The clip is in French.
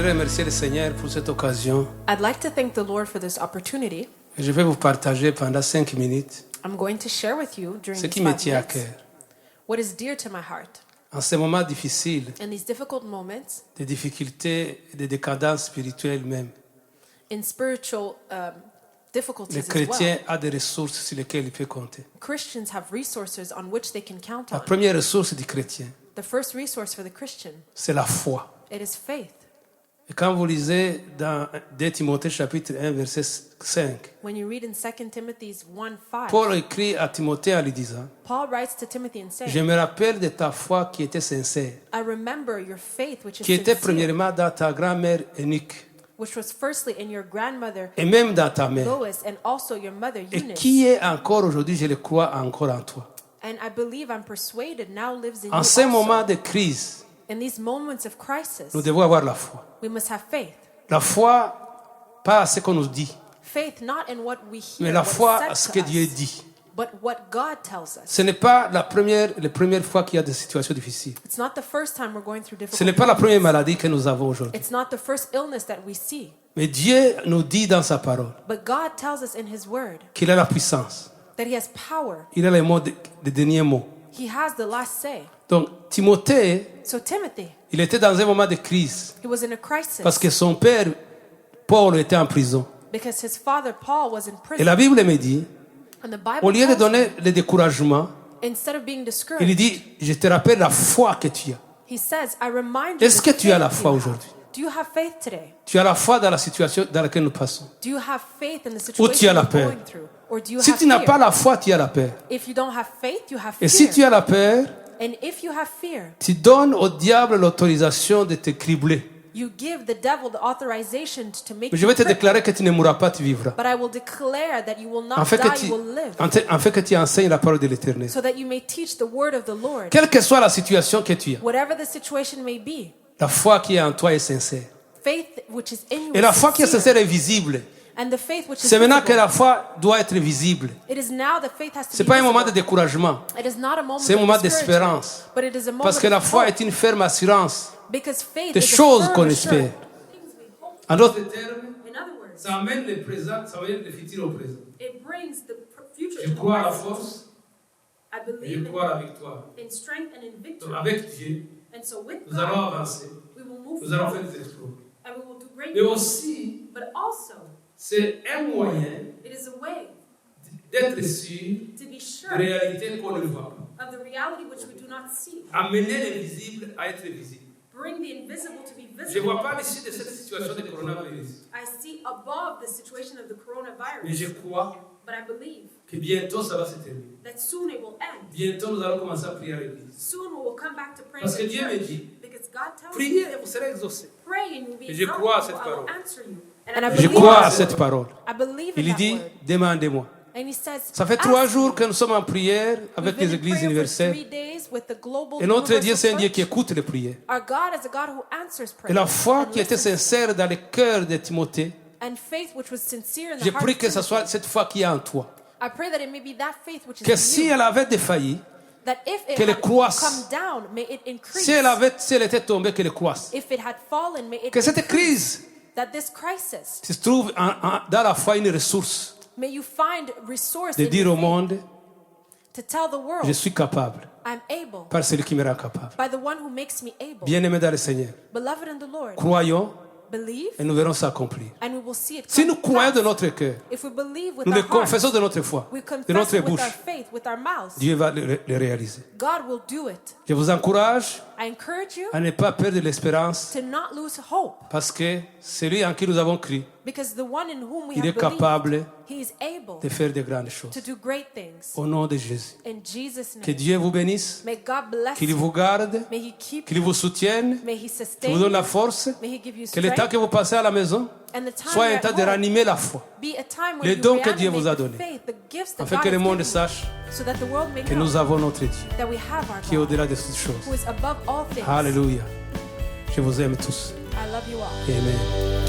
voudrais remercier le Seigneur pour cette occasion. I'd like to thank the Lord for this opportunity. Et je vais vous partager pendant 5 minutes I'm going to share with you during ce these qui me 5 tient à minutes cœur. what is dear to my heart. En ces moments difficiles, In these difficult moments, de difficultés et de décadence spirituelle même, in spiritual difficulties le as chrétien well, a des ressources sur lesquelles il peut compter. Christians have resources on which they can count La on. première ressource du chrétien, The first resource for the Christian, c'est la foi. it is faith. Et quand vous lisez dans 2 Timothée chapitre 1 verset 5, When you read in 2 Timothy 1:5, Paul écrit à Timothée en lui disant, Paul writes to Timothy and je saying, me rappelle de ta foi qui était sincère, I remember your faith which is qui était sincere, premièrement dans ta grand-mère unique which was firstly in your grandmother et même dans ta mère, Lois and also your mother et Eunice. qui est encore aujourd'hui, je le crois, encore en toi. And I believe, I'm persuaded, now lives in you En ces moments also. de crise, In these moments of crisis, nous devons avoir la foi. we must have faith. La foi, pas à ce qu'on nous dit, Faith not in what we hear, mais la what foi is à ce said que to Dieu us, dit. but what God tells us. Ce n'est pas la première fois qu'il y a des situations difficiles. It's not the first time we're going through Ce n'est difficult pas la moments. première maladie que nous avons aujourd'hui. It's not the first illness that we see. Mais Dieu nous dit dans sa parole But God tells us in His Word qu'il a la puissance. that He has power. Il a les mots, les derniers mots. He has the last say. Donc, Timothée, So Timothy, il était dans un moment de crise he was in a crisis parce que son père, Paul, était en prison. because his father Paul was in Et prison. la Bible me dit, And the Bible au lieu de tells donner me, le découragement, instead of being il discouraged, dit, je te rappelle la foi que tu as. he says, I remind you Est-ce the que tu as la faith foi you have. aujourd'hui? Do you have faith today? Tu as la foi dans la situation dans laquelle nous passons. Do you have faith in the Ou tu situation as la you're peur. going through? Or do you Si have tu n'as fear? pas la foi, tu as la peur. If you don't have faith, you have Et fear. si tu as la peur, And if you have fear, tu donnes au diable l'autorisation de te cribler. you give the devil the authorization to make Mais je you vais te crippled. déclarer que tu ne mourras pas, tu vivras. But I will declare that you will not En fait, die, you will live. en fait que tu enseignes la parole de l'Éternel. So that you may teach the word of the Lord. Quelle que soit la situation que tu as, Whatever the situation may be, la foi qui est en toi est sincère. faith which is in you Et la is foi qui est sincere. sincère est visible. And the faith which is C'est maintenant que visible. la foi doit être visible. It is now the faith has to Ce n'est be pas un moment de visible. découragement. It is not a moment C'est un of moment discouragement, d'espérance. but it is a moment Parce que la of foi hope. est une ferme assurance Because faith des is a choses firm qu'on assurance. espère. En d'autres termes, In other words, ça amène le présent, ça amène le futur au présent. it brings the future Je to the crois à la present. force, I et je believe crois à la victoire. in strength and in Donc victory. avec Dieu, And so with nous allons God, avancer. we will move Nous allons forward faire des exploits. and we will do great Mais things. aussi, But also, c'est un moyen it is a way d'être sûr to be de sure réalité qu'on ne voit pas. of the reality which we do not see. Amener l'invisible à être visible. Bring the invisible to be Je ne visible. vois pas l'issue de cette situation de coronavirus. I see above the situation of the Mais coronavirus, je crois but I believe que bientôt ça va se terminer. that soon it will end. Bientôt nous allons commencer à prier à l'église. Soon we will come back to praying Parce que in Dieu me church. dit, Because God tells priez me, et vous serez exaucés. pray and you'll be Et je exalted, crois à for cette I will parole. answer you. And I Je believe crois that à cette word. parole. I believe in Il that dit, word. demandez-moi. And he says, Ça fait ask 3 me. jours que nous sommes en prière avec We've been les in églises prayer for universelles. 3 days with the global Et notre Dieu, universal c'est un Dieu church. qui écoute les prières. Our God is a God who answers prayer. Et la foi and qui était listens. sincère dans le cœur de Timothée, And faith which was sincere in the je heart prie of que ce Timothy. soit cette foi qui est en toi. I pray that it may be that faith which is Que in si you. elle avait défailli, That if it qu'elle had croisse. come down, may it increase. si elle était tombée, qu'elle croisse. If it had fallen, may it Que cette increase. crise That this crisis, se trouve dans la foi une ressource may you find resource de in dire your au faith monde, to tell the world, je suis capable I'm able par celui qui me rend capable. by the one who makes me able. Bien-aimés dans le Seigneur, Beloved in the Lord, croyons believe et nous verrons s'accomplir. and we will see it Si come nous to croyons pass. de notre cœur, If we believe with nous our le confessons hearts, de notre foi, we de confess notre it with our bouche, faith, with our mouths, Dieu va le réaliser. God will do it. Je vous encourage I encourage you à ne pas perdre l'espérance to not lose hope, parce que celui en qui nous avons cru, because the one in whom we il have est believed, capable he is able de faire de grandes choses. to do great things. Au nom de Jésus. In Jesus' Que name, Dieu vous bénisse, may God bless qu'il you. vous garde, May He keep qu'il you. vous soutienne, May He qu'il sustain vous donne you. la force, May He give you que le temps strength. que vous passez à la maison And the time soit un you're temps at de home ranimer la foi, be a time les when you dons que Dieu reanimate vous a the donnés, faith, the gifts that afin God que le has monde given you, sache so that the world may que know nous avons notre Dieu, that we have our qui est God, au-delà de toutes choses. who is above all things. Alléluia. Je vous aime tous. I love you all. Amen.